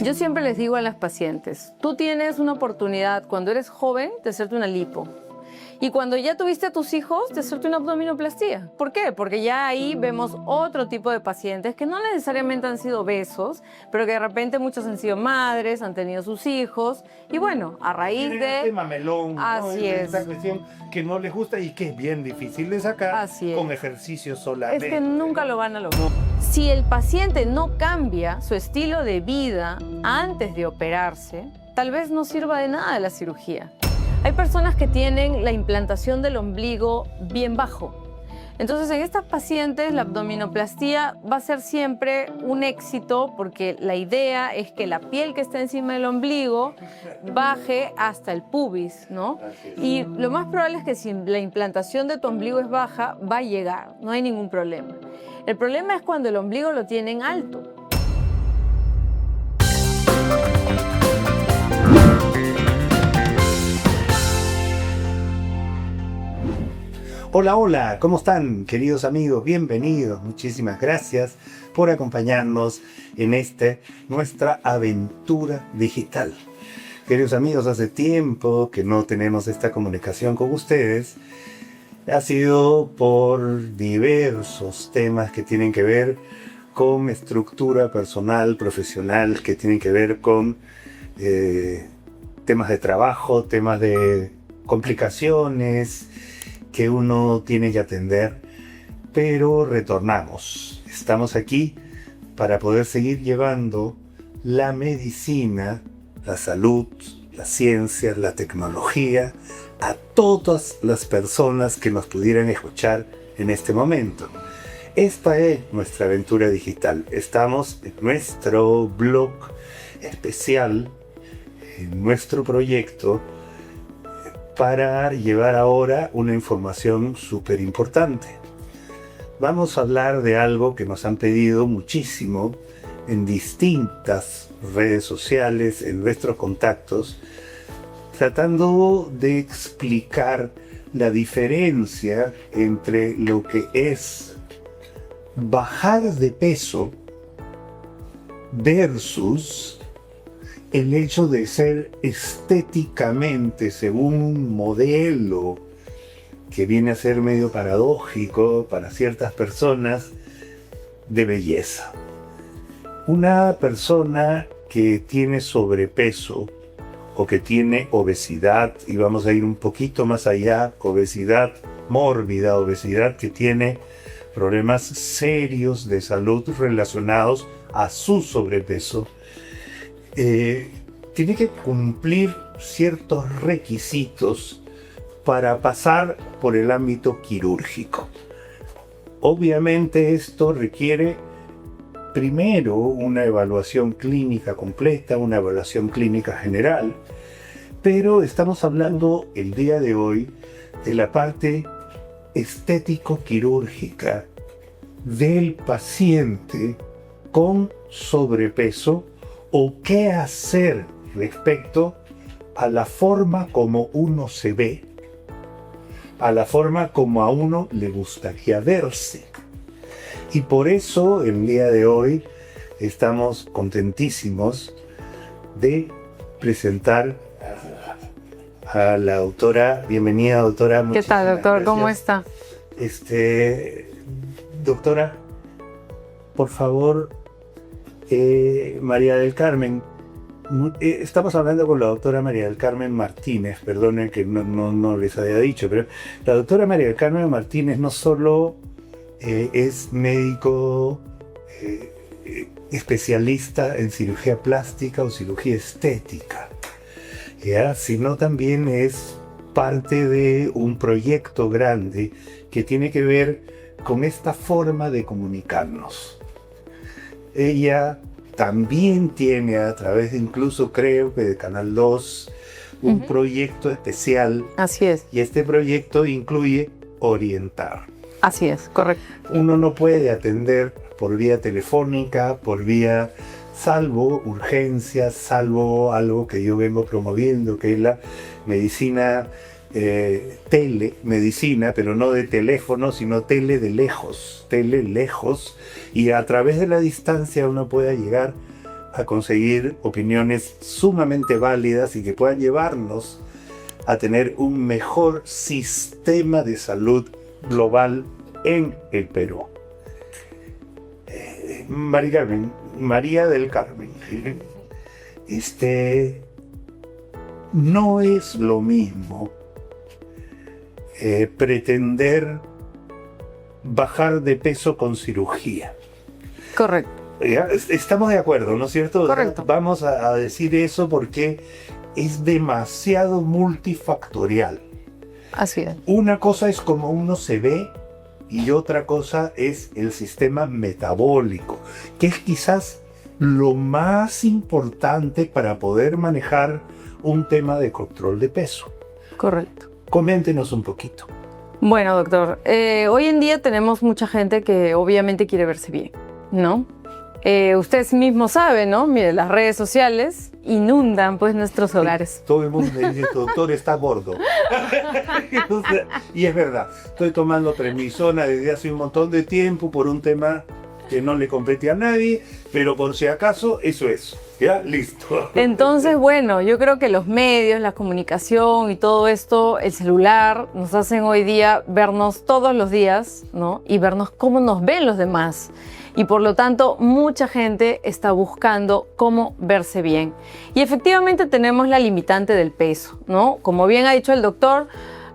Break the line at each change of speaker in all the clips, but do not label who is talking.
Yo siempre les digo a las pacientes, tú tienes una oportunidad cuando eres joven de hacerte una lipo. Y cuando ya tuviste a tus hijos, de hacerte una abdominoplastía. ¿Por qué? Porque ya ahí vemos otro tipo de pacientes que no necesariamente han sido obesos, pero que de repente muchos han sido madres, han tenido sus hijos. Y bueno, a raíz de...
Este mamelón,
Así es.
Esa cuestión que no les gusta y que es bien difícil de sacar.
Así es.
Con ejercicio solamente.
Es que nunca lo van a lograr. Si el paciente no cambia su estilo de vida antes de operarse, tal vez no sirva de nada la cirugía. Hay personas que tienen la implantación del ombligo bien bajo. Entonces, en estas pacientes, la abdominoplastía va a ser siempre un éxito porque la idea es que la piel que está encima del ombligo baje hasta el pubis, ¿no? Y lo más probable es que si la implantación de tu ombligo es baja, va a llegar, no hay ningún problema. El problema es cuando el ombligo lo tienen alto.
Hola, hola, ¿cómo están, queridos amigos? Bienvenidos, muchísimas gracias por acompañarnos en nuestra aventura digital. Queridos amigos, hace tiempo que no tenemos esta comunicación con ustedes. Ha sido por diversos temas que tienen que ver con estructura personal, profesional, que tienen que ver con temas de trabajo, temas de complicaciones que uno tiene que atender, pero retornamos. Estamos aquí para poder seguir llevando la medicina, la salud, las ciencias, la tecnología a todas las personas que nos pudieran escuchar en este momento. Esta es nuestra aventura digital. Estamos en nuestro blog especial, en nuestro proyecto, para llevar ahora una información súper importante. Vamos a hablar de algo que nos han pedido muchísimo en distintas redes sociales, en nuestros contactos, tratando de explicar la diferencia entre lo que es bajar de peso versus el hecho de ser estéticamente, según un modelo que viene a ser medio paradójico para ciertas personas, de belleza. Una persona que tiene sobrepeso o que tiene obesidad, y vamos a ir un poquito más allá, obesidad mórbida, obesidad que tiene problemas serios de salud relacionados a su sobrepeso, tiene que cumplir ciertos requisitos para pasar por el ámbito quirúrgico. Obviamente esto requiere primero una evaluación clínica completa, una evaluación clínica general, pero estamos hablando el día de hoy de la parte estético-quirúrgica del paciente con sobrepeso o qué hacer respecto a la forma como uno se ve, a la forma como a uno le gustaría verse. Y por eso el día de hoy estamos contentísimos de presentar a la doctora. Bienvenida, doctora.
¿Qué tal, doctor?
Gracias.
¿Cómo está?
Doctora, por favor, María del Carmen, estamos hablando con la doctora María del Carmen Martínez, perdonen que no les había dicho, pero la doctora María del Carmen Martínez no solo es médico especialista en cirugía plástica o cirugía estética, ¿ya? Sino también es parte de un proyecto grande que tiene que ver con esta forma de comunicarnos. Ella también tiene, a través de incluso creo que de Canal 2, un proyecto especial.
Así es.
Y este proyecto incluye orientar.
Así es, correcto.
Uno no puede atender por vía telefónica, por vía, salvo urgencias, salvo algo que yo vengo promoviendo, que es la medicina telemedicina, pero no de teléfono, sino tele lejos, y a través de la distancia uno pueda llegar a conseguir opiniones sumamente válidas y que puedan llevarnos a tener un mejor sistema de salud global en el Perú. María del Carmen, no es lo mismo pretender bajar de peso con cirugía.
Correcto.
¿Ya? Estamos de acuerdo, ¿no es cierto?
Correcto.
Vamos a decir eso porque es demasiado multifactorial.
Así es.
Una cosa es como uno se ve y otra cosa es el sistema metabólico, que es quizás lo más importante para poder manejar un tema de control de peso.
Correcto.
Coméntenos un poquito.
Bueno, doctor, hoy en día tenemos mucha gente que obviamente quiere verse bien, ¿no? Usted mismo sabe, ¿no? Mire, las redes sociales inundan pues nuestros hogares.
Todo el mundo me dice, doctor, está gordo. Y es verdad, estoy tomando prednisona desde hace un montón de tiempo por un tema que no le compete a nadie, pero por si acaso, eso es. ¿Ya? Listo.
Entonces, bueno, yo creo que los medios, la comunicación y todo esto, el celular, nos hacen hoy día vernos todos los días, ¿no? Y vernos cómo nos ven los demás. Y por lo tanto, mucha gente está buscando cómo verse bien. Y efectivamente tenemos la limitante del peso, ¿no? Como bien ha dicho el doctor,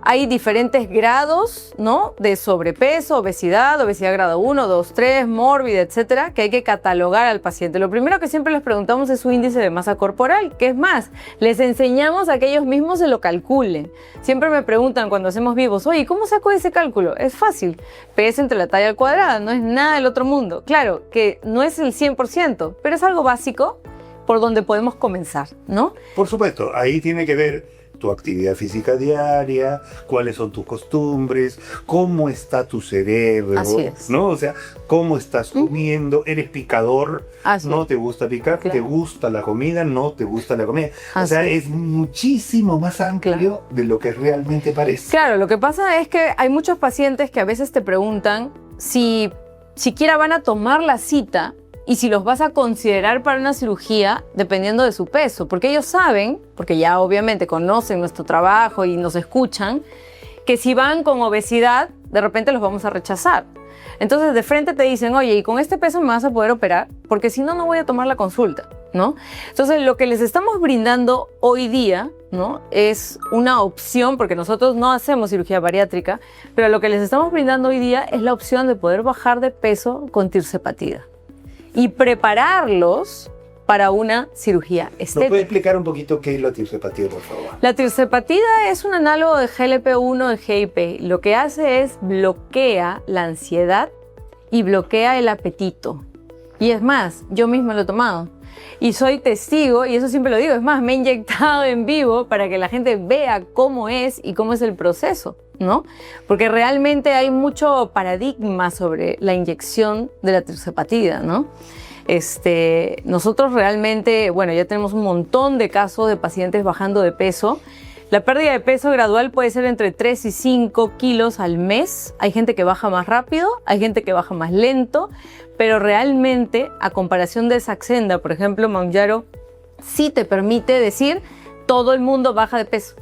hay diferentes grados, ¿no? De sobrepeso, obesidad grado 1, 2, 3, mórbida, etcétera, que hay que catalogar al paciente. Lo primero que siempre les preguntamos es su índice de masa corporal, que es más, les enseñamos a que ellos mismos se lo calculen. Siempre me preguntan cuando hacemos vivos, oye, ¿cómo saco ese cálculo? Es fácil, peso entre la talla al cuadrado, no es nada del otro mundo. Claro que no es el 100%, pero es algo básico por donde podemos comenzar, ¿no?
Por supuesto, ahí tiene que ver tu actividad física diaria, cuáles son tus costumbres, cómo está tu cerebro,
Así es.
¿no? O sea, cómo estás comiendo, eres picador,
Así
no
es.
te gusta picar,
Claro.
te gusta la comida, no te gusta la comida. O
Así
sea,
es.
es muchísimo más amplio de lo que realmente parece.
Claro, lo que pasa es que hay muchos pacientes que a veces te preguntan si siquiera van a tomar la cita y si los vas a considerar para una cirugía dependiendo de su peso, porque ellos saben, porque ya obviamente conocen nuestro trabajo y nos escuchan, que si van con obesidad, de repente los vamos a rechazar. Entonces de frente te dicen, oye, ¿y con este peso me vas a poder operar? Porque si no, no voy a tomar la consulta, ¿no? Entonces lo que les estamos brindando hoy día, ¿no? Es una opción, porque nosotros no hacemos cirugía bariátrica, pero lo que les estamos brindando hoy día es la opción de poder bajar de peso con tirzepatida y prepararlos para una cirugía
¿Nos puede
estética.
explicar un poquito qué es la tirzepatida, por favor?
La tirzepatida es un análogo de GLP-1 de GIP. Lo que hace es bloquea la ansiedad y bloquea el apetito. Y es más, yo misma lo he tomado. Y soy testigo, y eso siempre lo digo, es más, me he inyectado en vivo para que la gente vea cómo es y cómo es el proceso, ¿no? Porque realmente hay mucho paradigma sobre la inyección de la tirzepatida, ¿no? Nosotros realmente, bueno, ya tenemos un montón de casos de pacientes bajando de peso. La pérdida de peso gradual puede ser entre 3 y 5 kilos al mes. Hay gente que baja más rápido, hay gente que baja más lento, pero realmente, a comparación de Saxenda, por ejemplo, Mounjaro, sí te permite decir todo el mundo baja de peso.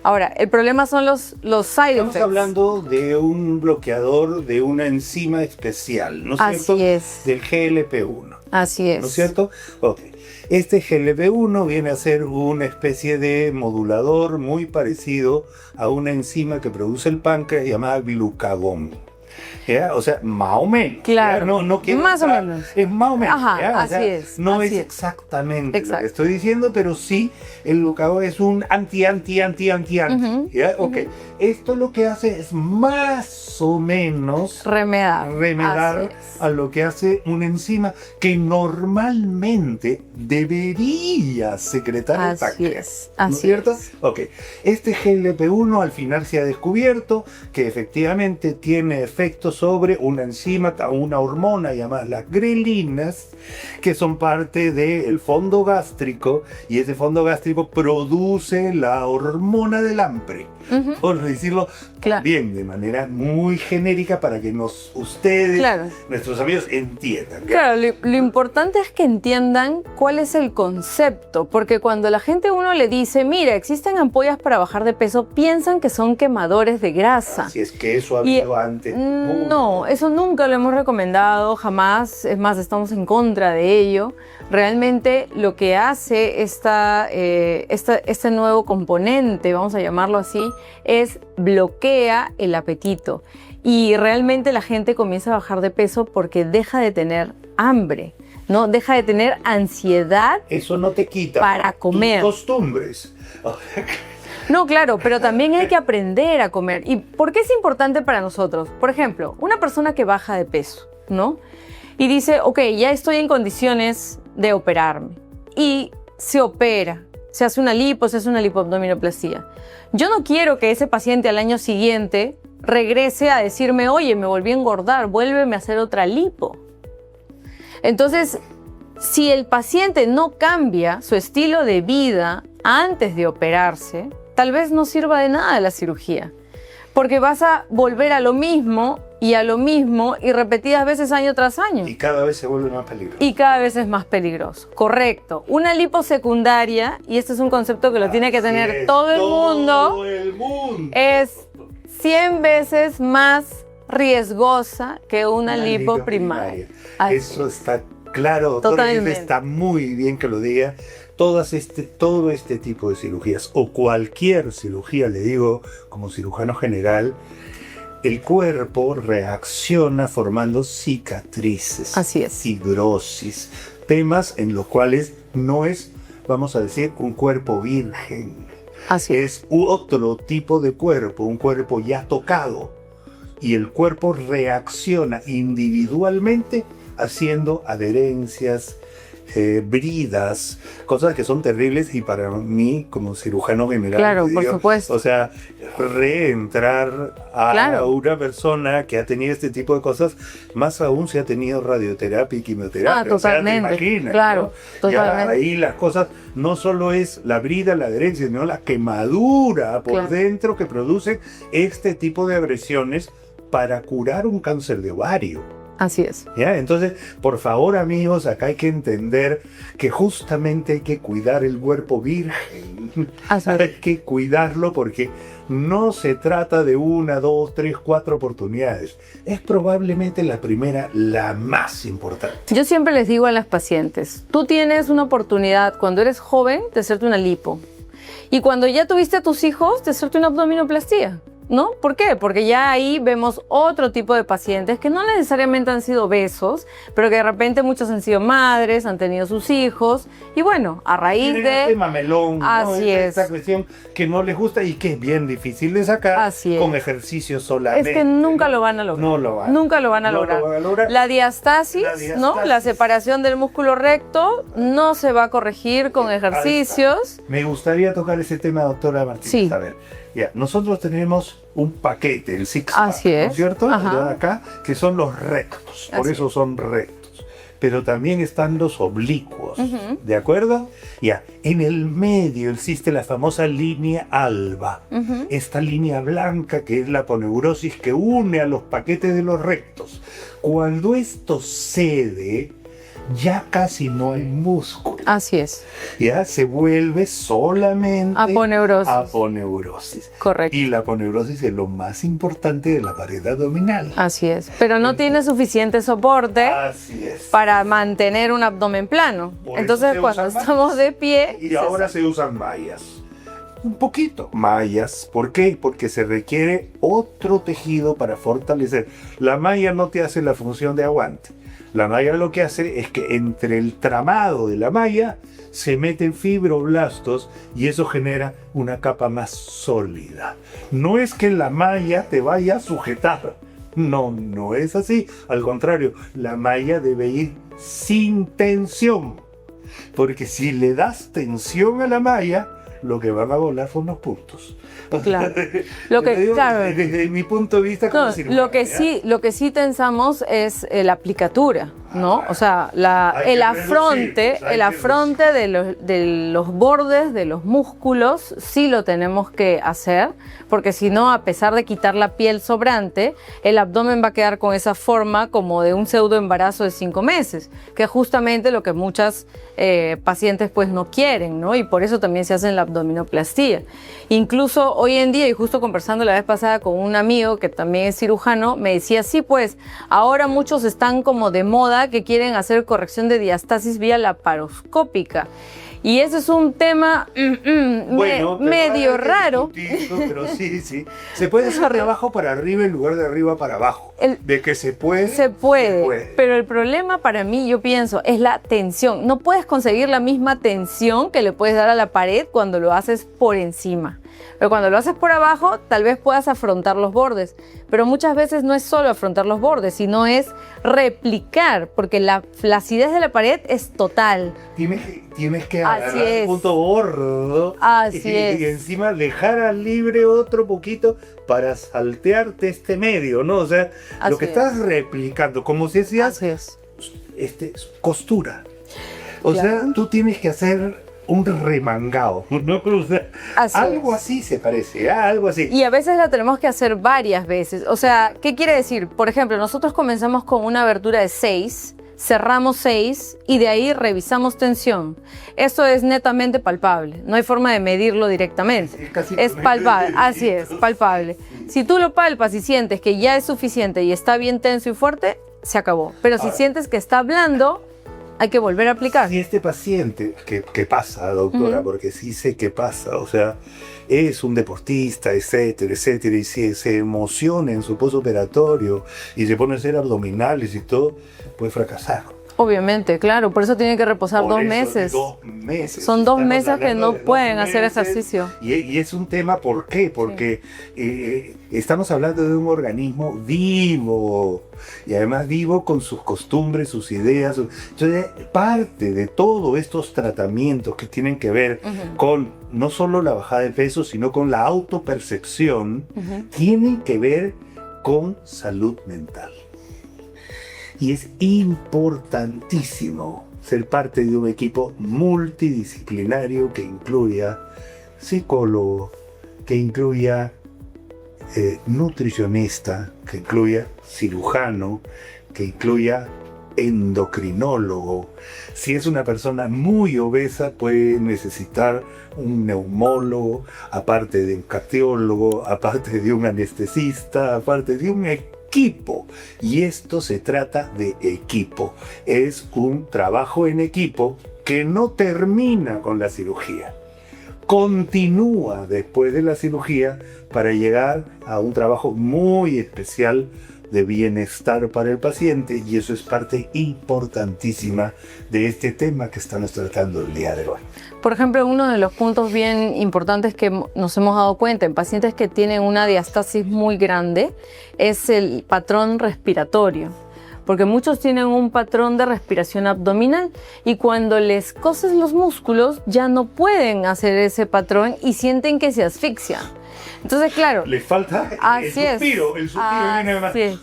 Ahora, el problema son los side
Estamos
effects.
hablando de un bloqueador de una enzima especial, ¿no es cierto?
Así es.
Del GLP-1.
Así es.
¿No es cierto? Ok. Este GLP-1 viene a ser una especie de modulador muy parecido a una enzima que produce el páncreas llamada glucagón. ¿Ya? O sea, más o menos.
Claro.
¿Ya? No quiero
Más o
entrar-
menos.
Es más o menos.
Ajá,
¿ya? O
así
sea,
es,
No
así
es
es.
exactamente lo
Exacto.
que estoy diciendo, pero sí, el glucagón es un anti.
Ujú,
¿Ya? Ok. Esto lo que hace es más o menos remedar
Así es.
a lo que hace una enzima que normalmente debería secretar el
Así
páncreas.
es,
¿No
así
es cierto?
es.
Ok. Este GLP-1 al final se ha descubierto que efectivamente tiene efectos efecto sobre una enzima, una hormona llamada las grelinas, que son parte del fondo gástrico, y ese fondo gástrico produce la hormona del hambre, por decirlo bien de manera muy genérica para que ustedes, nuestros amigos, entiendan.
Claro, lo importante es que entiendan cuál es el concepto, porque cuando la gente a uno le dice, mira, existen ampollas para bajar de peso, piensan que son quemadores de grasa.
Si es que eso ha habido antes.
No, eso nunca lo hemos recomendado, jamás. Es más, estamos en contra de ello. Realmente lo que hace este nuevo componente, vamos a llamarlo así, es bloquea el apetito. Y realmente la gente comienza a bajar de peso porque deja de tener hambre, ¿no? Deja de tener ansiedad.
Eso no te quita
para comer.
Tus costumbres.
No, claro, pero también hay que aprender a comer. ¿Y por qué es importante para nosotros? Por ejemplo, una persona que baja de peso, ¿no? Y dice, ok, ya estoy en condiciones de operarme. Y se opera, se hace una lipo, se hace una lipoabdominoplastía. Yo no quiero que ese paciente al año siguiente regrese a decirme, oye, me volví a engordar, vuélveme a hacer otra lipo. Entonces, si el paciente no cambia su estilo de vida antes de operarse, tal vez no sirva de nada la cirugía, porque vas a volver a lo mismo y repetidas veces año tras año.
Y cada vez se vuelve más peligroso.
Y cada vez es más peligroso, correcto. Una lipo secundaria, y este es un concepto que lo tiene que tener todo el mundo, es 100 veces más riesgosa que una lipo primaria.
Eso está claro, doctora, está muy bien que lo diga. Todo este tipo de cirugías, o cualquier cirugía, le digo como cirujano general, el cuerpo reacciona formando cicatrices,
así es,
fibrosis, temas en los cuales no es, vamos a decir, un cuerpo virgen.
Así
es otro tipo de cuerpo, un cuerpo ya tocado, y el cuerpo reacciona individualmente haciendo adherencias, bridas, cosas que son terribles, y para mí como cirujano general,
claro, por supuesto,
o sea, reentrar a una persona que ha tenido este tipo de cosas, más aún si ha tenido radioterapia y quimioterapia,
totalmente,
o sea, te imaginas,
claro,
¿no?
totalmente.
Ya ahí las cosas no solo es la brida, la adherencia, sino la quemadura por dentro que produce este tipo de agresiones para curar un cáncer de ovario.
Así es.
¿Ya? Entonces, por favor, amigos, acá hay que entender que justamente hay que cuidar el cuerpo virgen. Hay que cuidarlo porque no se trata de 1, 2, 3, 4 oportunidades. Es probablemente la primera, la más importante.
Yo siempre les digo a las pacientes, tú tienes una oportunidad cuando eres joven de hacerte una lipo. Y cuando ya tuviste a tus hijos, de hacerte una abdominoplastía. ¿No? ¿Por qué? Porque ya ahí vemos otro tipo de pacientes que no necesariamente han sido obesos, pero que de repente muchos han sido madres, han tenido sus hijos, y bueno, a raíz de...
Este mamelón,
así es.
Esa cuestión que no les gusta y que es bien difícil de sacar con ejercicio solamente.
Es que nunca lo van a lograr.
No lo van.
Nunca lo van a lograr. La diastasis, ¿no? La separación del músculo recto no se va a corregir con ejercicios.
Me gustaría tocar ese tema, doctora Martínez.
Sí.
A ver, ya, nosotros tenemos un paquete, el six-pack,
así es,
¿no es cierto?
Ajá.
De acá, que son los rectos, por eso son rectos. Pero también están los oblicuos, ¿de acuerdo? Ya, en el medio existe la famosa línea alba, esta línea blanca que es la aponeurosis que une a los paquetes de los rectos. Cuando esto cede, ya casi no hay músculo.
Así es.
Ya se vuelve solamente aponeurosis.
Correcto.
Y la aponeurosis es lo más importante de la pared abdominal.
Así es. Pero no tiene suficiente soporte para mantener un abdomen plano. Entonces, cuando estamos de pie...
Y ahora se usan mallas. Un poquito. Mallas. ¿Por qué? Porque se requiere otro tejido para fortalecer. La malla no te hace la función de aguante. La malla lo que hace es que entre el tramado de la malla se meten fibroblastos y eso genera una capa más sólida. No es que la malla te vaya a sujetar. No, no es así. Al contrario, la malla debe ir sin tensión. Porque si le das tensión a la malla, lo que van a volar son los puntos.
Claro. Lo que,
Digo,
claro.
desde mi punto de vista como
No,
cirujano,
lo que sí tensamos es la aplicatura, ¿no? O sea,
Hay
el
que
afronte,
reducir, hay
el
que
afronte de los bordes, de los músculos, sí lo tenemos que hacer, porque si no, a pesar de quitar la piel sobrante, el abdomen va a quedar con esa forma como de un pseudo embarazo de 5 meses, que es justamente lo que muchas pacientes pues no quieren, ¿no? Y por eso también se hacen la abdominoplastía. Incluso hoy en día, y justo conversando la vez pasada con un amigo que también es cirujano, me decía, sí, pues ahora muchos están como de moda que quieren hacer corrección de diastasis vía laparoscópica. Y ese es un tema
bueno,
medio raro.
Pero sí, sí. Se puede hacer de abajo para arriba en lugar de arriba para abajo. De que se puede.
Se puede. Pero el problema para mí, yo pienso, es la tensión. No puedes conseguir la misma tensión que le puedes dar a la pared cuando lo haces por encima. Pero cuando lo haces por abajo, tal vez puedas afrontar los bordes. Pero muchas veces no es solo afrontar los bordes, sino es replicar, porque la flacidez de la pared es total.
Tienes que agarrar el punto gordo y encima dejar libre otro poquito para saltearte este medio, ¿no? O sea, lo que estás replicando, como si decías, costura. O sea, tú tienes que hacer un remangado, ¿no? O sea, algo así se parece, algo así.
Y a veces la tenemos que hacer varias veces. O sea, ¿qué quiere decir? Por ejemplo, nosotros comenzamos con una abertura de 6, cerramos 6 y de ahí revisamos tensión. Esto es netamente palpable, no hay forma de medirlo directamente. Es palpable, así es, palpable. Si tú lo palpas y sientes que ya es suficiente y está bien tenso y fuerte, se acabó. Pero si sientes que está blando, hay que volver a aplicar.
Si este paciente, que pasa, doctora, porque sí sé que pasa, o sea, es un deportista, etcétera, etcétera, y si se emociona en su postoperatorio y se pone a hacer abdominales y todo, puede fracasar.
Obviamente, claro, por eso tienen que reposar 2 meses.
2 meses.
Son 2 meses que no pueden hacer ejercicio.
Y es un tema, ¿por qué? Porque estamos hablando de un organismo vivo, y además vivo con sus costumbres, sus ideas. Entonces, parte de todos estos tratamientos que tienen que ver con no solo la bajada de peso, sino con la autopercepción, tienen que ver con salud mental. Y es importantísimo ser parte de un equipo multidisciplinario que incluya psicólogo, que incluya nutricionista, que incluya cirujano, que incluya endocrinólogo. Si es una persona muy obesa, puede necesitar un neumólogo, aparte de un cardiólogo, aparte de un anestesista, aparte de un equipo. Y esto se trata de equipo. Es un trabajo en equipo que no termina con la cirugía. Continúa después de la cirugía para llegar a un trabajo muy especial de bienestar para el paciente, y eso es parte importantísima de este tema que estamos tratando el día de hoy.
Por ejemplo, uno de los puntos bien importantes que nos hemos dado cuenta en pacientes que tienen una diastasis muy grande es el patrón respiratorio, porque muchos tienen un patrón de respiración abdominal y cuando les coses los músculos ya no pueden hacer ese patrón y sienten que se asfixian. Entonces, claro,
les falta el suspiro viene más. Le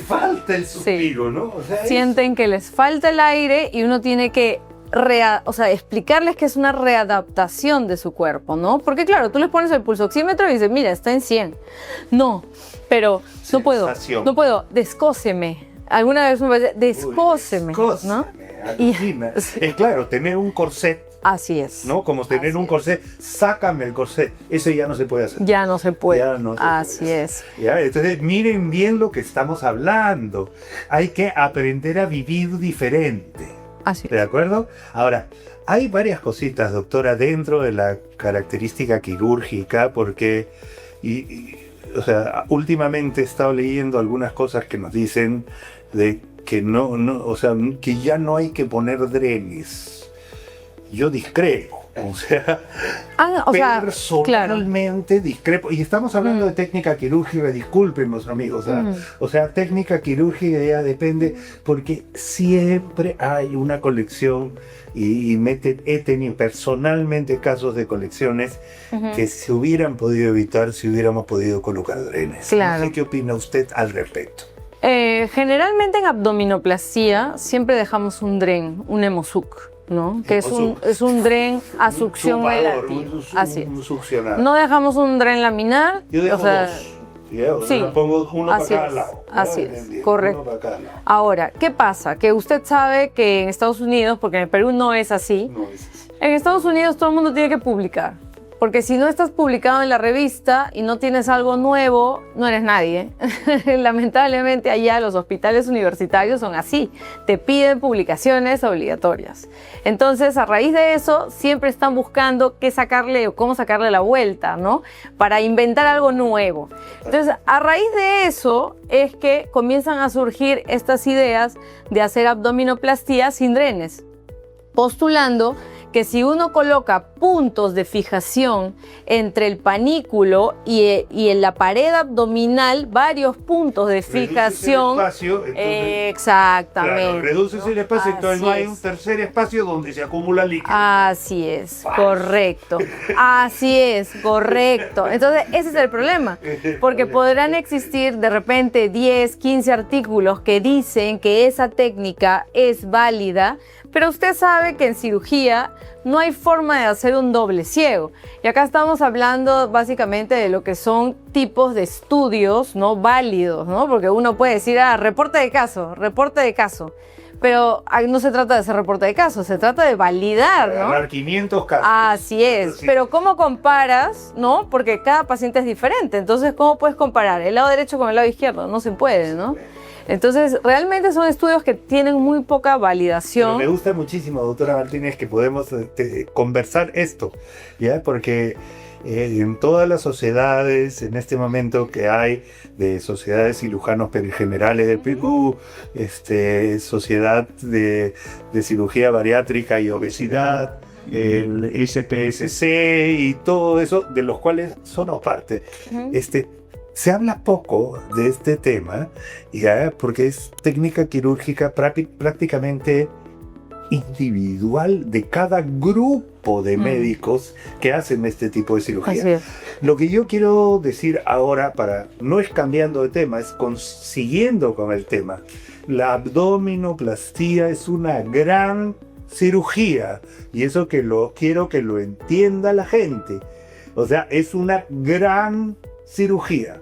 falta el suspiro, ¿no? O sea,
sienten que les falta el aire y uno tiene que explicarles que es una readaptación de su cuerpo, ¿no? Porque claro, tú les pones el pulsoxímetro y dices, mira, está en 100. No, pero no puedo, descóseme. Alguna vez me parece, descóseme, ¿no?
Es claro, tener un corset.
Así es.
¿No? Como tener un corset, sácame el corset. Eso ya no se puede hacer.
Ya no se puede.
Así es. ¿Ya? Entonces, miren bien lo que estamos hablando. Hay que aprender a vivir diferente.
Así es.
¿De acuerdo? Ahora, hay varias cositas, doctora, dentro de la característica quirúrgica, porque, o sea, últimamente he estado leyendo algunas cosas que nos dicen de que o sea, que ya no hay que poner drenes. Yo discrepo. O sea,
claro.
personalmente discrepo. Y estamos hablando de técnica quirúrgica, discúlpenme, amigos. O sea, técnica quirúrgica ya depende, porque siempre hay una colección y he tenido personalmente casos de colecciones que se hubieran podido evitar si hubiéramos podido colocar drenes.
Claro.
No sé qué opina usted al respecto.
Generalmente en abdominoplastía siempre dejamos un dren, un hemosuc, ¿no? Que es un dren a succión relativa. Así es.
Succionador.
No dejamos un dren laminar.
Yo dejo dos.
Sí,
pongo uno para cada lado.
Así es, correcto. Ahora, ¿qué pasa? Que usted sabe que en Estados Unidos, porque en el Perú no es así, en Estados Unidos todo el mundo tiene que publicar. Porque si no estás publicado en la revista y no tienes algo nuevo, no eres nadie. Lamentablemente allá los hospitales universitarios son así. Te piden publicaciones obligatorias. Entonces, a raíz de eso, siempre están buscando qué sacarle o cómo sacarle la vuelta, ¿no? Para inventar algo nuevo. Entonces, a raíz de eso es que comienzan a surgir estas ideas de hacer abdominoplastía sin drenes, postulando que si uno coloca puntos de fijación entre el panículo y en la pared abdominal, varios puntos de fijación.
Reduces el espacio, entonces,
exactamente.
Claro, reduces el espacio, entonces no hay un tercer espacio donde se acumula líquido.
Así es, correcto. Así es, correcto. Entonces, ese es el problema. Porque podrán existir de repente 10, 15 artículos que dicen que esa técnica es válida, pero usted sabe que en cirugía no hay forma de hacer un doble ciego. Y acá estamos hablando básicamente de lo que son tipos de estudios no válidos, ¿no? Porque uno puede decir, reporte de caso. Pero no se trata de hacer reporte de caso, se trata de validar, ¿no?
Agarrar 500 casos.
Así es. Pero ¿cómo comparas, no? Porque cada paciente es diferente. Entonces, ¿cómo puedes comparar el lado derecho con el lado izquierdo? No se puede, ¿no? Entonces, realmente son estudios que tienen muy poca validación.
Pero me gusta muchísimo, doctora Martínez, que podemos conversar esto, ¿ya? Porque en todas las sociedades, en este momento que hay de sociedades cirujanos perigenerales del Perú, sociedad de cirugía bariátrica y obesidad, el SPSC y todo eso, de los cuales somos parte. Se habla poco de este tema, ¿ya? Porque es técnica quirúrgica prácticamente individual de cada grupo de médicos que hacen este tipo de cirugía. Lo que yo quiero decir ahora, no es cambiando de tema, es siguiendo con el tema. La abdominoplastía es una gran cirugía, y eso quiero que lo entienda la gente. O sea, es una gran cirugía.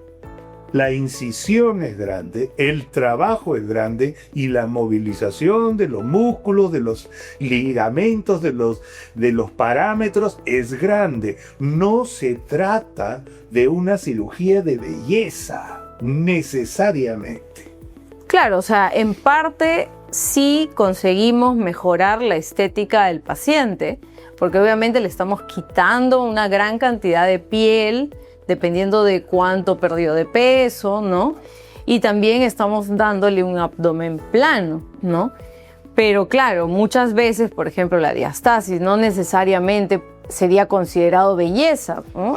La incisión es grande, el trabajo es grande y la movilización de los músculos, de los ligamentos, de los parámetros es grande. No se trata de una cirugía de belleza, necesariamente.
Claro, o sea, en parte sí conseguimos mejorar la estética del paciente, porque obviamente le estamos quitando una gran cantidad de piel, dependiendo de cuánto perdió de peso, ¿no? Y también estamos dándole un abdomen plano, ¿no? Pero claro, muchas veces, por ejemplo, la diastasis no necesariamente sería considerado belleza, ¿no?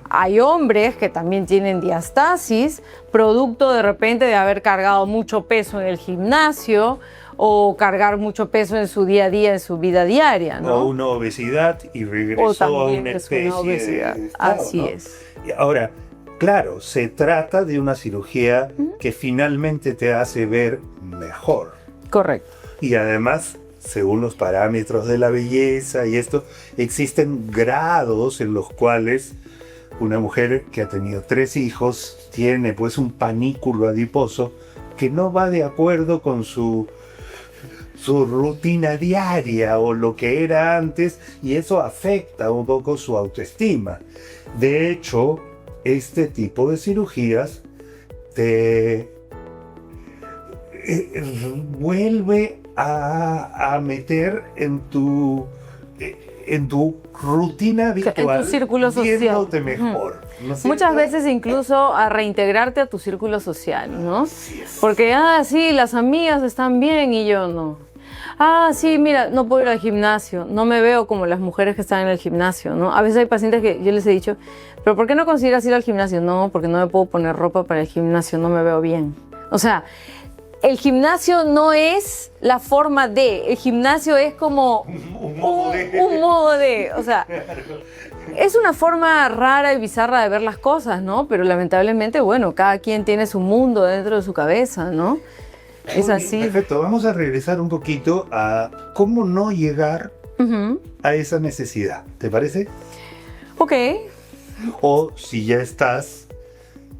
Hay hombres que también tienen diastasis, producto de repente de haber cargado mucho peso en el gimnasio o cargar mucho peso en su día a día, en su vida diaria, ¿no?
O una obesidad y regresó a una especie de estado,
Así
¿no?
es.
Ahora, claro, se trata de una cirugía que finalmente te hace ver mejor.
Correcto.
Y además, según los parámetros de la belleza y esto, existen grados en los cuales una mujer que ha tenido 3 hijos tiene pues un panículo adiposo que no va de acuerdo con su rutina diaria o lo que era antes, y eso afecta un poco su autoestima. De hecho, este tipo de cirugías te vuelve a meter en tu rutina habitual,
en tu círculo social,
viéndote mejor. ¿No es
muchas
cierto?
veces incluso a reintegrarte a tu círculo social, ¿no?
Sí,
Porque, sí, las amigas están bien y yo no. Ah, sí, mira, no puedo ir al gimnasio, no me veo como las mujeres que están en el gimnasio, ¿no? A veces hay pacientes que yo les he dicho, pero ¿por qué no consideras ir al gimnasio? No, porque no me puedo poner ropa para el gimnasio, no me veo bien. O sea, el gimnasio no es la forma de, el gimnasio es como un modo de, o sea, es una forma rara y bizarra de ver las cosas, ¿no? Pero lamentablemente, bueno, cada quien tiene su mundo dentro de su cabeza, ¿no? Es así.
Perfecto, vamos a regresar un poquito a cómo no llegar a esa necesidad, ¿te parece?
Ok.
O si ya estás,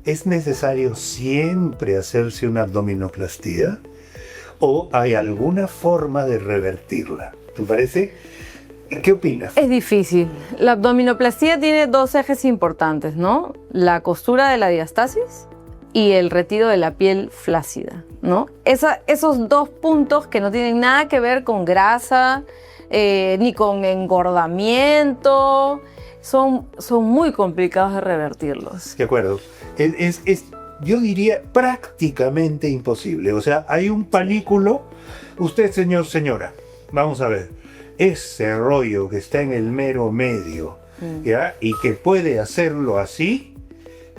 ¿es necesario siempre hacerse una abdominoplastía? ¿O hay alguna forma de revertirla? ¿Te parece? ¿Qué opinas?
Es difícil. La abdominoplastía tiene dos ejes importantes, ¿no? La costura de la diastasis y el retiro de la piel flácida, ¿no? Esos dos puntos que no tienen nada que ver con grasa, ni con engordamiento, son muy complicados de revertirlos.
De acuerdo. Yo diría prácticamente imposible. O sea, hay un panículo. Usted, señor, señora, vamos a ver. Ese rollo que está en el mero medio, ¿ya? Y que puede hacerlo así,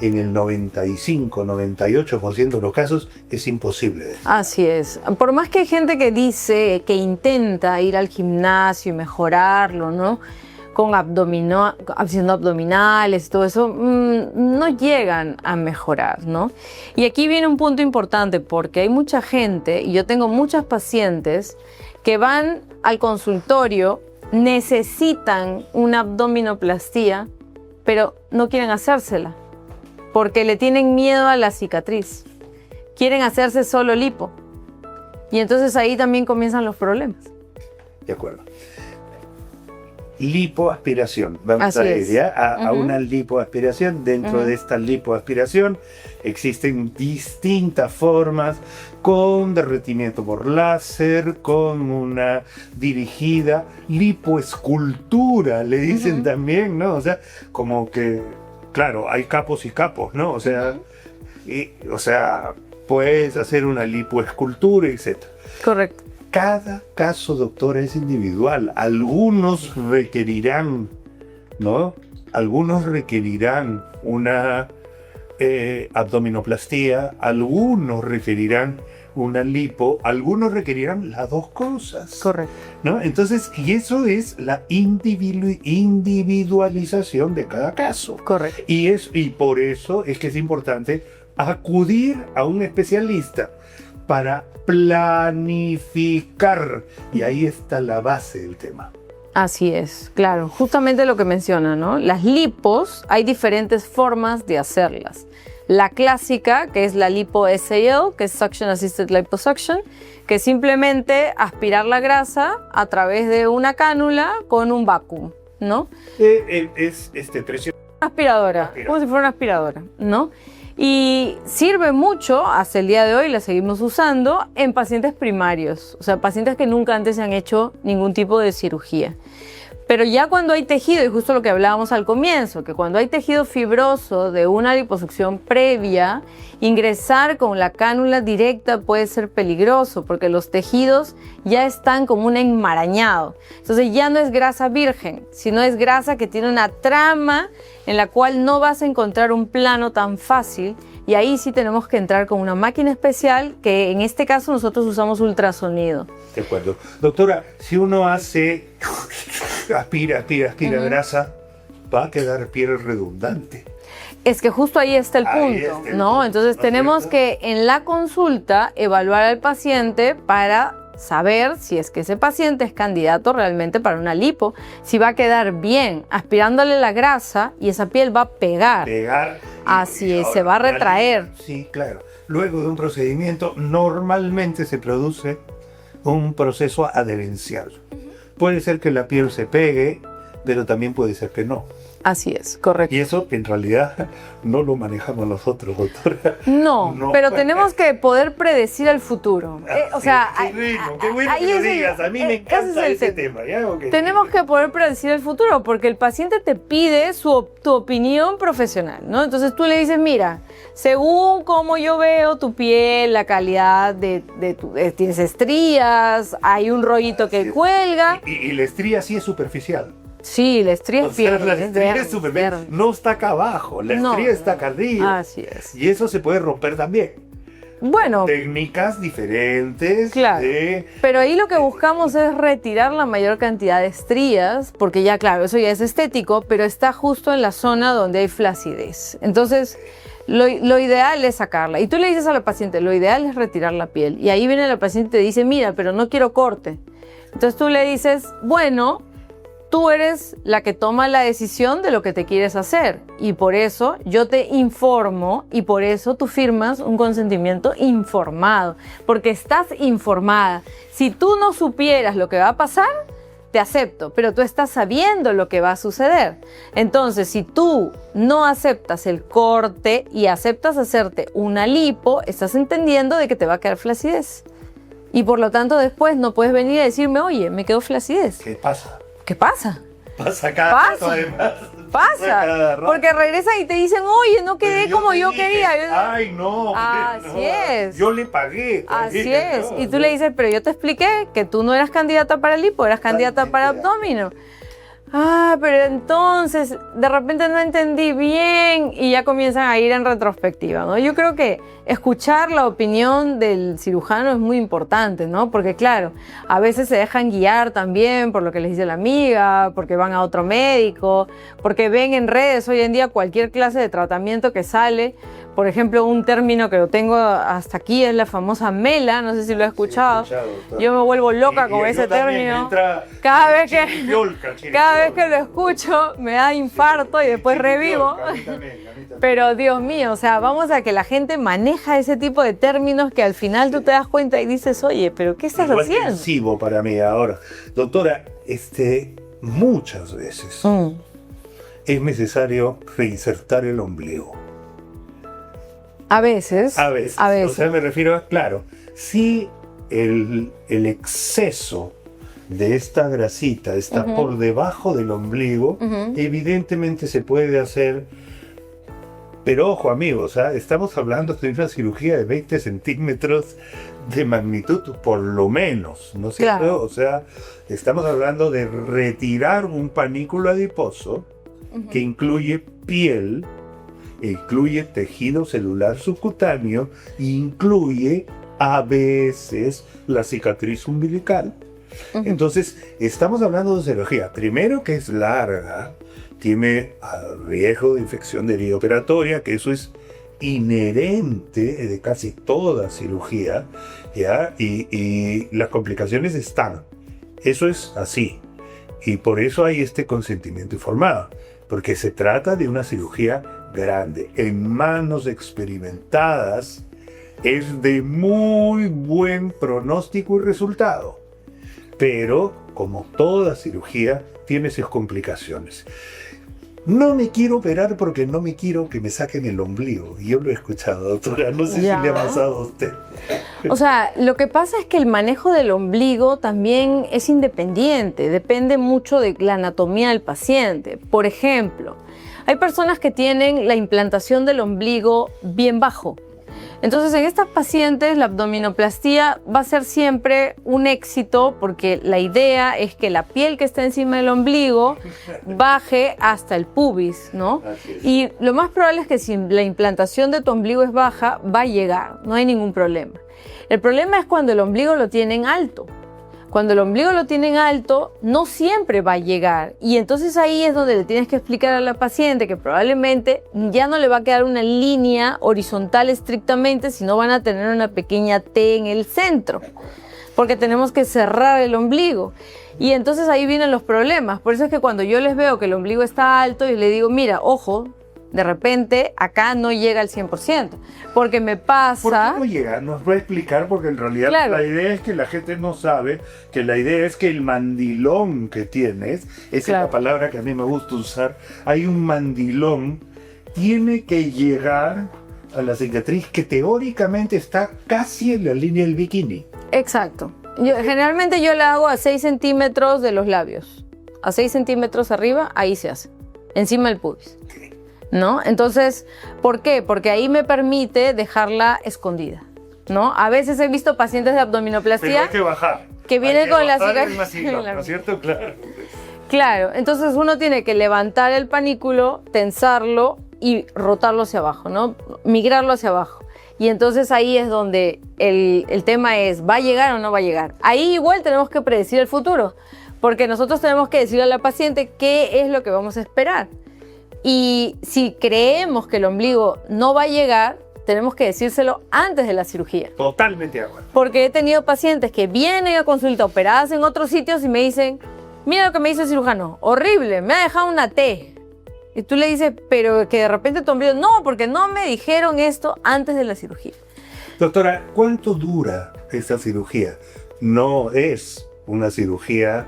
en el 95-98% de los casos, es imposible.
Así es. Por más que hay gente que dice, que intenta ir al gimnasio y mejorarlo, ¿no? Haciendo abdominales, todo eso, no llegan a mejorar, ¿no? Y aquí viene un punto importante, porque hay mucha gente, y yo tengo muchas pacientes, que van al consultorio, necesitan una abdominoplastía, pero no quieren hacérsela, porque le tienen miedo a la cicatriz. Quieren hacerse solo lipo. Y entonces ahí también comienzan los problemas.
De acuerdo. Lipoaspiración. Vamos a ir ya a una lipoaspiración. Dentro de esta lipoaspiración existen distintas formas, con derretimiento por láser, con una dirigida lipoescultura, le dicen también, ¿no? O sea, como que, claro, hay capos y capos, ¿no? O sea, puedes hacer una lipoescultura, etc.
Correcto.
Cada caso, doctora, es individual. Algunos requerirán, ¿no? Algunos requerirán una abdominoplastía, algunos requerirán una lipo, algunos requerirán las dos cosas.
Correcto.
¿No? Entonces, y eso es la individualización de cada caso.
Correcto.
Y por eso es que es importante acudir a un especialista para planificar. Y ahí está la base del tema.
Así es, claro. Justamente lo que menciona, ¿no? Las lipos, hay diferentes formas de hacerlas. La clásica, que es la lipo SAL, que es Suction Assisted Liposuction, que es simplemente aspirar la grasa a través de una cánula con un vacuum, ¿no?
Es presión.
Aspiradora, como si fuera una aspiradora, ¿no? Y sirve mucho, hasta el día de hoy la seguimos usando, en pacientes primarios, o sea, pacientes que nunca antes se han hecho ningún tipo de cirugía. Pero ya cuando hay tejido, y justo lo que hablábamos al comienzo, que cuando hay tejido fibroso de una liposucción previa, ingresar con la cánula directa puede ser peligroso porque los tejidos ya están como un enmarañado. Entonces ya no es grasa virgen, sino es grasa que tiene una trama en la cual no vas a encontrar un plano tan fácil, y ahí sí tenemos que entrar con una máquina especial, que en este caso nosotros usamos ultrasonido.
De acuerdo. Doctora, si uno hace aspira grasa, va a quedar piel redundante.
Es que justo ahí está el punto, ¿no? Entonces tenemos que en la consulta evaluar al paciente para saber si es que ese paciente es candidato realmente para una lipo, si va a quedar bien aspirándole la grasa y esa piel va a pegar. Así es, se va a retraer.
Sí, claro. Luego de un procedimiento normalmente se produce un proceso adherencial. Puede ser que la piel se pegue pero también puede ser que no.
Así es, correcto.
Y eso en realidad no lo manejamos nosotros, doctora.
No, pero tenemos que poder predecir el futuro. O sea,
qué bueno que lo digas. A mí me encanta ese tema.
Tenemos que poder predecir el futuro porque el paciente te pide tu opinión profesional, ¿no? Entonces tú le dices, mira, según cómo yo veo tu piel, la calidad tienes estrías, hay un rollito que cuelga.
Y la estría sí es superficial.
Sí, la estría es bien.
La estría es superficial. No está acá abajo, la estría está acá arriba.
Así es.
Y eso se puede romper también.
Bueno.
Técnicas diferentes.
Claro. Pero ahí lo que buscamos es retirar la mayor cantidad de estrías, porque ya, claro, eso ya es estético, pero está justo en la zona donde hay flacidez. Entonces, lo ideal es sacarla. Y tú le dices a la paciente, lo ideal es retirar la piel. Y ahí viene la paciente y te dice, mira, pero no quiero corte. Entonces tú le dices, bueno, tú eres la que toma la decisión de lo que te quieres hacer y por eso yo te informo y por eso tú firmas un consentimiento informado, porque estás informada. Si tú no supieras lo que va a pasar, te acepto, pero tú estás sabiendo lo que va a suceder. Entonces, si tú no aceptas el corte y aceptas hacerte una lipo, estás entendiendo de que te va a quedar flacidez. Y por lo tanto, después no puedes venir a decirme, oye, me quedó flacidez.
¿Qué pasa?
¿Qué pasa?
Pasa cada rato, además.
Pasa. Porque regresan y te dicen, oye, no quedé como yo quería.
Ay, no.
Así es.
Yo le pagué.
Así es. Y tú le dices, pero yo te expliqué que tú no eras candidata para lipo, eras candidata para abdomen. Pero entonces de repente no entendí bien y ya comienzan a ir en retrospectiva, ¿no? Yo creo que escuchar la opinión del cirujano es muy importante, ¿no? Porque claro, a veces se dejan guiar también por lo que les dice la amiga, porque van a otro médico, porque ven en redes hoy en día cualquier clase de tratamiento que sale. Por ejemplo, un término que lo tengo hasta aquí es la famosa mela, no sé si lo has escuchado. Sí, yo me vuelvo loca con ese término. Cada vez que lo escucho me da infarto y después revivo.
A mí también.
Pero Dios mío, o sea, vamos a que la gente maneja ese tipo de términos que al final tú te das cuenta y dices, oye, pero ¿qué estás haciendo?
Es ofensivo para mí ahora. Doctora, muchas veces es necesario reinsertar el ombligo.
A veces.
A veces. O sea, me refiero a, claro, si el exceso de esta grasita está por debajo del ombligo, evidentemente se puede hacer. Pero ojo, amigos, estamos hablando de una cirugía de 20 centímetros de magnitud, por lo menos, ¿no es cierto? Claro. O sea, estamos hablando de retirar un panículo adiposo que incluye piel, incluye tejido celular subcutáneo, incluye a veces la cicatriz umbilical. Entonces, estamos hablando de cirugía, primero que es larga, tiene riesgo de infección de herida operatoria, que eso es inherente de casi toda cirugía, ¿ya? Y las complicaciones están. Eso es así. Y por eso hay este consentimiento informado, porque se trata de una cirugía grande, en manos experimentadas, es de muy buen pronóstico y resultado. Pero, como toda cirugía, tiene sus complicaciones. No me quiero operar porque no me quiero que me saquen el ombligo. Yo lo he escuchado, doctora. No sé si le ha pasado a usted.
O sea, lo que pasa es que el manejo del ombligo también es independiente. Depende mucho de la anatomía del paciente. Por ejemplo, hay personas que tienen la implantación del ombligo bien bajo. Entonces, en estas pacientes la abdominoplastía va a ser siempre un éxito porque la idea es que la piel que está encima del ombligo baje hasta el pubis, ¿no? Y lo más probable es que si la implantación de tu ombligo es baja, va a llegar, no hay ningún problema. El problema es cuando el ombligo lo tienen alto. Cuando el ombligo lo tienen alto, no siempre va a llegar. Y entonces ahí es donde le tienes que explicar a la paciente que probablemente ya no le va a quedar una línea horizontal estrictamente, sino van a tener una pequeña T en el centro, porque tenemos que cerrar el ombligo. Y entonces ahí vienen los problemas. Por eso es que cuando yo les veo que el ombligo está alto y le digo, mira, ojo, de repente acá no llega al 100%, porque me pasa...
¿Por qué no llega? Nos va a explicar, porque en realidad
Claro.
la idea es que la gente no sabe, que la idea es que el mandilón que tienes, esa es
Claro.
la palabra que a mí me gusta usar, hay un mandilón, tiene que llegar a la cicatriz que teóricamente está casi en la línea del bikini.
Exacto. Generalmente yo la hago a 6 centímetros de los labios. A 6 centímetros arriba, ahí se hace. Encima del pubis. ¿No? Entonces, ¿por qué? Porque ahí me permite dejarla escondida. ¿No? A veces he visto pacientes de
Pero
abdominoplastia
hay que bajar.
que vienen
Hay que
con la
bajar el
cicatriz.
mandilón, ¿no es cierto? Claro.
Claro, entonces uno tiene que levantar el panículo, tensarlo y rotarlo hacia abajo, ¿no? Migrarlo hacia abajo. Y entonces ahí es donde el tema es, ¿va a llegar o no va a llegar? Ahí igual tenemos que predecir el futuro, porque nosotros tenemos que decirle a la paciente qué es lo que vamos a esperar. Y si creemos que el ombligo no va a llegar, tenemos que decírselo antes de la cirugía.
Totalmente de acuerdo.
Porque he tenido pacientes que vienen a consulta operadas en otros sitios y me dicen, mira lo que me dice el cirujano, horrible, me ha dejado una T. Y tú le dices, pero que de repente tu ombligo, no, porque no me dijeron esto antes de la cirugía.
Doctora, ¿cuánto dura esta cirugía? No es una cirugía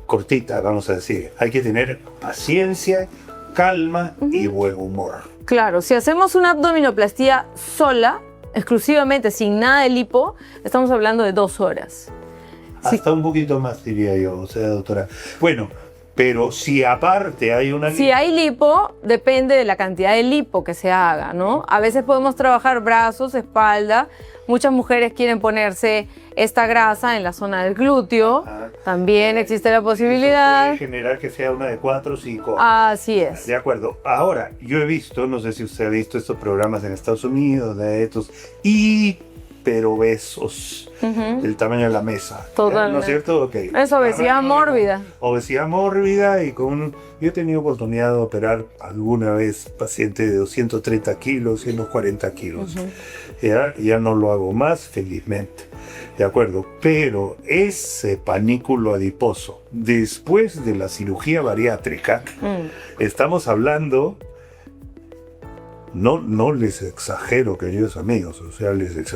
cortita, vamos a decir. Hay que tener paciencia, calma y buen humor.
Claro, si hacemos una abdominoplastia sola, exclusivamente, sin nada de lipo, estamos hablando de 2 horas. Sí.
Hasta un poquito más, diría yo, o sea, doctora. Bueno, pero si aparte hay una...
Si hay lipo, depende de la cantidad de lipo que se haga, ¿no? A veces podemos trabajar brazos, espalda. Muchas mujeres quieren ponerse esta grasa en la zona del glúteo. También existe la posibilidad.
Puede generar que sea una de 4 o 5 horas.
Así es.
De acuerdo. Ahora, yo he visto, no sé si usted ha visto estos programas en Estados Unidos, de estos hiperobesos, del tamaño de la mesa.
Totalmente.
¿No es cierto? Okay.
Es obesidad mórbida.
Obesidad mórbida y con... Yo he tenido oportunidad de operar alguna vez paciente de 230 kilos, 140 kilos. Ya no lo hago más, felizmente. De acuerdo, pero ese panículo adiposo, después de la cirugía bariátrica, estamos hablando, no les exagero, queridos amigos, o sea,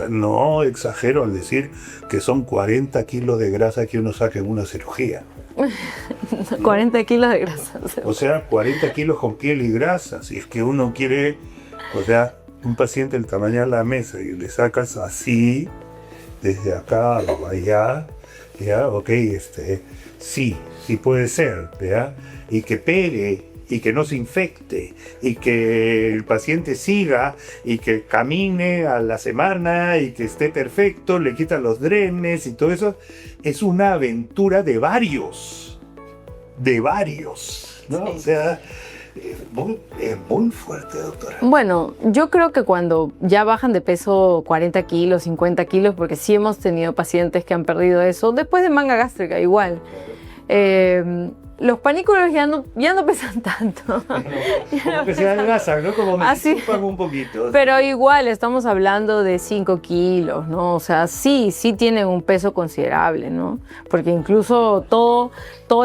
no exagero al decir que son 40 kilos de grasa que uno saca en una cirugía.
40 kilos de grasa.
O sea, 40 kilos con piel y grasa, si es que uno quiere, o sea, un paciente del tamaño de la mesa y le sacas así, desde acá o allá, ¿ya? Ok, sí puede ser, ¿ya? Y que pegue, y que no se infecte, y que el paciente siga, y que camine a la semana, y que esté perfecto, le quitan los drenes y todo eso, es una aventura de varios, ¿no? Sí. O sea, es muy fuerte, doctora.
Bueno, yo creo que cuando ya bajan de peso 40 kilos, 50 kilos, porque sí hemos tenido pacientes que han perdido eso, después de manga gástrica igual. Los panículos ya no pesan tanto.
Como que se adelgazan, ¿no? Como me chupan un poquito.
Pero igual estamos hablando de 5 kilos, ¿no? O sea, sí tienen un peso considerable, ¿no? Porque incluso todo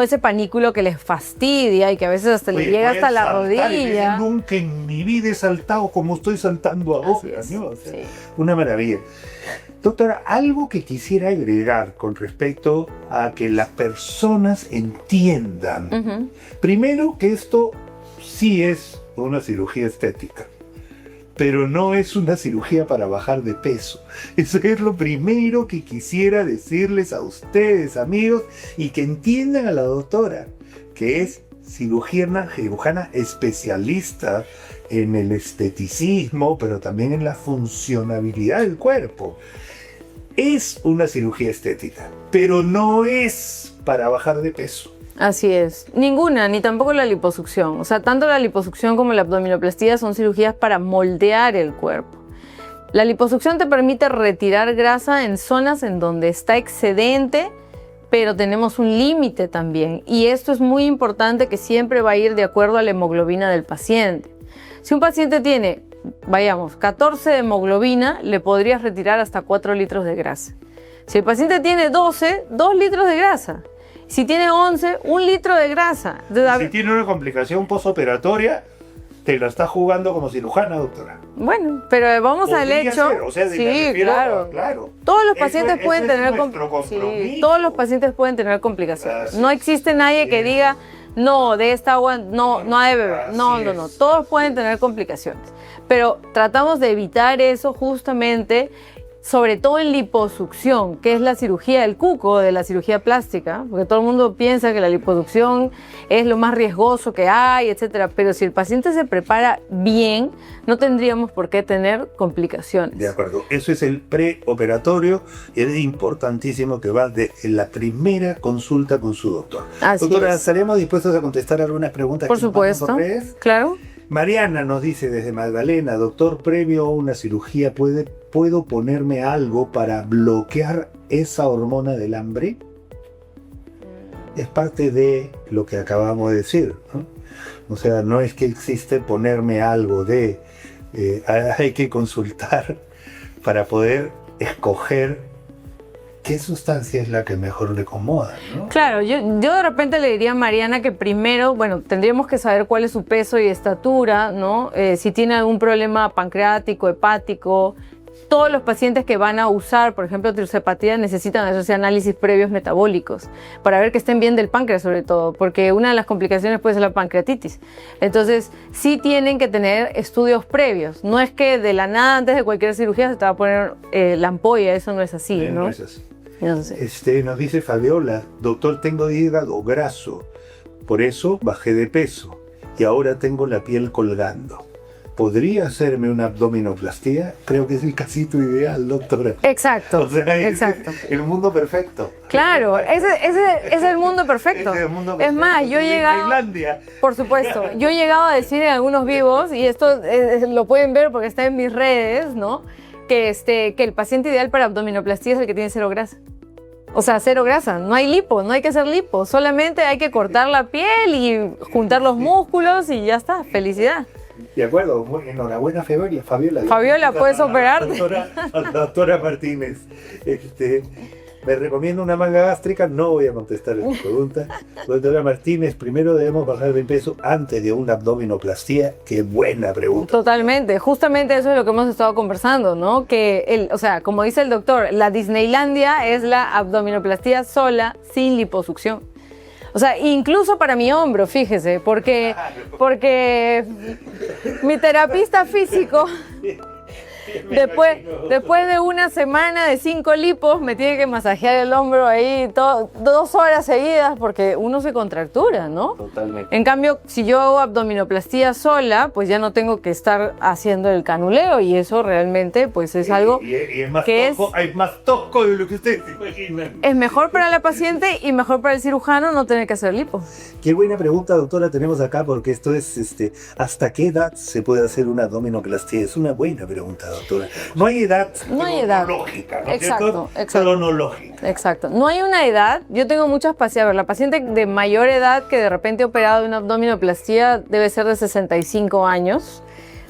ese panículo que les fastidia y que a veces hasta le llega hasta la rodilla.
Nunca en mi vida he saltado como estoy saltando ahora, ¿no? O sea, una maravilla. Doctora, algo que quisiera agregar con respecto a que las personas entiendan. Primero, que esto sí es una cirugía estética, pero no es una cirugía para bajar de peso. Eso es lo primero que quisiera decirles a ustedes, amigos, y que entiendan a la doctora, que es cirujana especialista en el esteticismo, pero también en la funcionabilidad del cuerpo. Es una cirugía estética, pero no es para bajar de peso.
Así es. Ninguna, ni tampoco la liposucción. O sea, tanto la liposucción como la abdominoplastia son cirugías para moldear el cuerpo. La liposucción te permite retirar grasa en zonas en donde está excedente, pero tenemos un límite también. Y esto es muy importante, que siempre va a ir de acuerdo a la hemoglobina del paciente. Si un paciente tiene, 14 de hemoglobina, le podrías retirar hasta 4 litros de grasa. Si el paciente tiene 12, 2 litros de grasa. Si tiene 11, 1 litro de grasa. Entonces,
Si tiene una complicación posoperatoria, te la está jugando como cirujana, doctora.
bueno, pero vamos al
Podría
hecho.
ser, o sea, me
Sí,
refiero a-
claro. Todos los
Eso
pacientes
es-
pueden
ese es
tener
nuestro compromiso.
sí, todos los pacientes pueden tener complicaciones.
Así
No
es.
existe nadie que
Bien.
diga, no, de esta agua no ha de beber. No,
Así
no, no.
es.
Todos pueden tener complicaciones. Pero tratamos de evitar eso justamente, sobre todo en liposucción, que es la cirugía del cuco de la cirugía plástica, porque todo el mundo piensa que la liposucción es lo más riesgoso que hay, etcétera. Pero si el paciente se prepara bien, no tendríamos por qué tener complicaciones.
De acuerdo, eso es el preoperatorio y es importantísimo que va de la primera consulta con su doctor.
Así
Doctora,
es.
¿estaremos dispuestos a contestar algunas preguntas?
Por
que nos mandan
supuesto,
por redes?
claro.
Mariana nos dice desde Magdalena, doctor, previo a una cirugía, ¿puedo ponerme algo para bloquear esa hormona del hambre? Es parte de lo que acabamos de decir, ¿no? O sea, no es que existe ponerme algo de... hay que consultar para poder escoger qué sustancia es la que mejor le acomoda, ¿no?
Claro, yo de repente le diría a Mariana que primero, bueno, tendríamos que saber cuál es su peso y estatura, ¿no? Si tiene algún problema pancreático, hepático. Todos los pacientes que van a usar, por ejemplo, tirzepatida, necesitan hacerse análisis previos metabólicos para ver que estén bien del páncreas, sobre todo, porque una de las complicaciones puede ser la pancreatitis. Entonces, sí tienen que tener estudios previos. No es que de la nada, antes de cualquier cirugía, se te va a poner la ampolla. Eso no es así, ¿no?
No es así.
Entonces,
Nos dice Fabiola, doctor, tengo hígado graso, por eso bajé de peso y ahora tengo la piel colgando. ¿Podría hacerme una abdominoplastía? Creo que es el casito ideal, doctora.
exacto,
O sea, es
exacto.
el mundo perfecto.
Claro, ese es el mundo perfecto.
Ese es el mundo
Es
perfecto.
más, yo he
En
llegado,
Tailandia.
por supuesto, yo he llegado a decir en algunos vivos, y esto lo pueden ver porque está en mis redes, ¿no? Que el paciente ideal para abdominoplastía es el que tiene 0 grasa. O sea, 0 grasa, no hay lipo, no hay que hacer lipo, solamente hay que cortar la piel y juntar los músculos y ya está, felicidad.
De acuerdo, enhorabuena Fabiola.
Fabiola, puedes operarte.
Doctora Martínez, me recomienda una manga gástrica, no voy a contestar esa pregunta. Doctora Martínez, primero debemos bajar de peso antes de una abdominoplastía. Qué buena pregunta.
Totalmente, justamente eso es lo que hemos estado conversando, ¿no? Que, o sea, como dice el doctor, la Disneylandia es la abdominoplastía sola, sin liposucción. O sea, incluso para mi hombro, fíjese, porque mi terapista físico, después de una semana de 5 lipos, me tiene que masajear el hombro ahí 2 horas seguidas porque uno se contractura, ¿no?
Totalmente.
En cambio, si yo hago abdominoplastía sola, pues ya no tengo que estar haciendo el canuleo y eso realmente pues es algo
Y es más
que
tosco, hay más tosco de lo que ustedes se imaginan.
es mejor para la paciente y mejor para el cirujano no tener que hacer lipo.
Qué buena pregunta, doctora, tenemos acá, porque esto es, ¿hasta qué edad se puede hacer una abdominoplastía? Es una buena pregunta, doctora. No hay edad
No hay edad.
cronológica, ¿no es
Exacto,
cierto?
exacto.
Cronológica.
Exacto. No hay una edad. Yo tengo muchas pacientes. A ver, la paciente de mayor edad que de repente ha operado de una abdominoplastía debe ser de 65 años.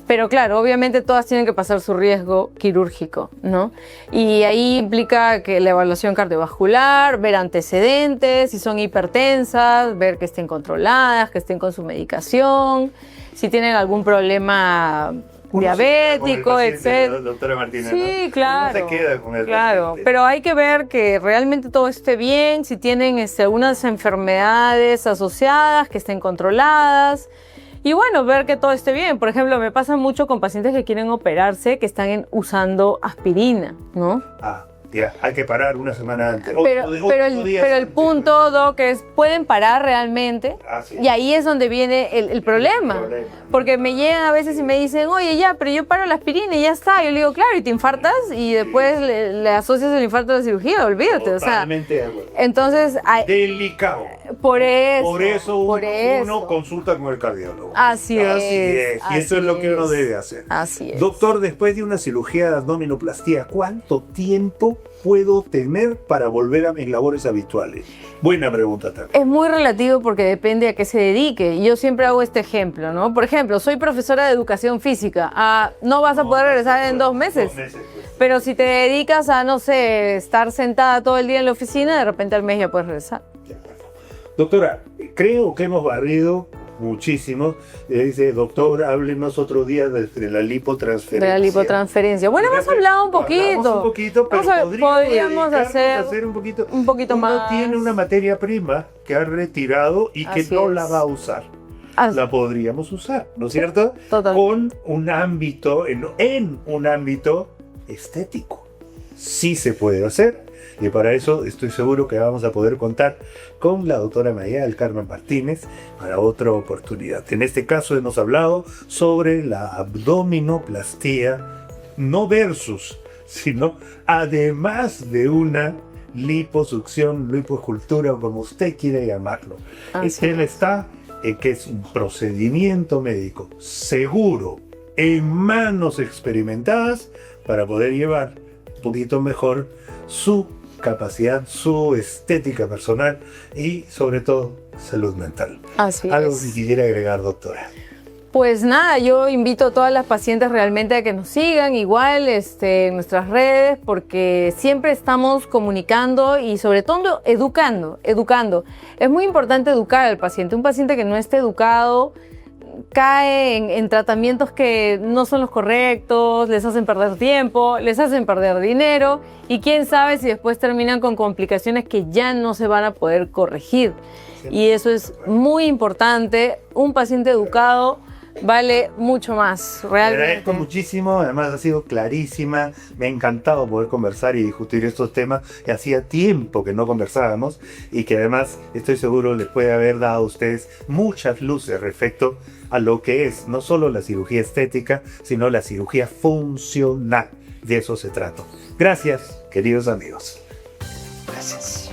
Pero claro, obviamente todas tienen que pasar su riesgo quirúrgico, ¿no? Y ahí implica que la evaluación cardiovascular, ver antecedentes, si son hipertensas, ver que estén controladas, que estén con su medicación, si tienen algún problema diabético, etc.
Doctora Martínez,
Sí,
¿no?
claro.
Uno se queda con el
Claro,
paciente.
pero hay que ver que realmente todo esté bien, si tienen algunas enfermedades asociadas, que estén controladas. Y bueno, ver que todo esté bien. Por ejemplo, me pasa mucho con pacientes que quieren operarse, que están usando aspirina, ¿no?
Ah, ya, hay que parar una semana antes.
Pero el punto, Doc, es, ¿pueden parar realmente?
Ah, sí.
Y ahí es donde viene el problema.
problema.
Porque me llegan a veces y me dicen, oye, ya, pero yo paro la aspirina y ya está. Yo le digo, claro, y te infartas y después le asocias el infarto a la cirugía, olvídate. O sea,
Totalmente de acuerdo.
entonces,
Delicado.
por eso.
Por eso
por eso.
uno consulta con el cardiólogo.
Así es.
Y eso es lo que uno debe hacer.
Así es.
Doctor, después de una cirugía de abdominoplastía, ¿cuánto tiempo puedo tener para volver a mis labores habituales? Buena pregunta también.
Es muy relativo porque depende a qué se dedique. Yo siempre hago este ejemplo, ¿no? Por ejemplo, soy profesora de educación física. No vas a poder regresar en 2 meses.
2 meses, pues.
Pero si te dedicas a, no sé, estar sentada todo el día en la oficina, de repente al mes ya puedes regresar.
Doctora, creo que hemos barrido muchísimo. Dice, doctor, háblenos otro día de la lipotransferencia.
De la lipotransferencia. Bueno, hemos hablado un poquito.
Hablamos un poquito, pero
podríamos
hacer
hacer
un poquito
más.
Uno tiene una materia prima que ha retirado y que
Así
no
es.
la va a usar.
Así-
La podríamos usar, ¿no es cierto?
Total.
Con un ámbito, en un ámbito estético. Sí se puede hacer. Y para eso estoy seguro que vamos a poder contar con la doctora María del Carmen Martínez para otra oportunidad. En este caso hemos hablado sobre la abdominoplastía, no versus, sino además de una liposucción, lipoescultura o como usted quiera llamarlo.
Así
Él está en que es un procedimiento médico seguro, en manos experimentadas, para poder llevar un poquito mejor su capacidad, su estética personal y sobre todo salud mental.
Así
Algo
es.
que quisiera agregar, doctora.
Pues nada, yo invito a todas las pacientes realmente a que nos sigan igual en nuestras redes, porque siempre estamos comunicando y sobre todo educando. Es muy importante educar al paciente. Un paciente que no esté educado cae en tratamientos que no son los correctos, les hacen perder tiempo, les hacen perder dinero y quién sabe si después terminan con complicaciones que ya no se van a poder corregir. Y eso es muy importante. Un paciente educado vale mucho más,
Le
realmente.
agradezco muchísimo, además ha sido clarísima, me ha encantado poder conversar y discutir estos temas que hacía tiempo que no conversábamos y que además estoy seguro les puede haber dado a ustedes muchas luces respecto a lo que es no solo la cirugía estética, sino la cirugía funcional. De eso se trata. Gracias, queridos amigos. Gracias.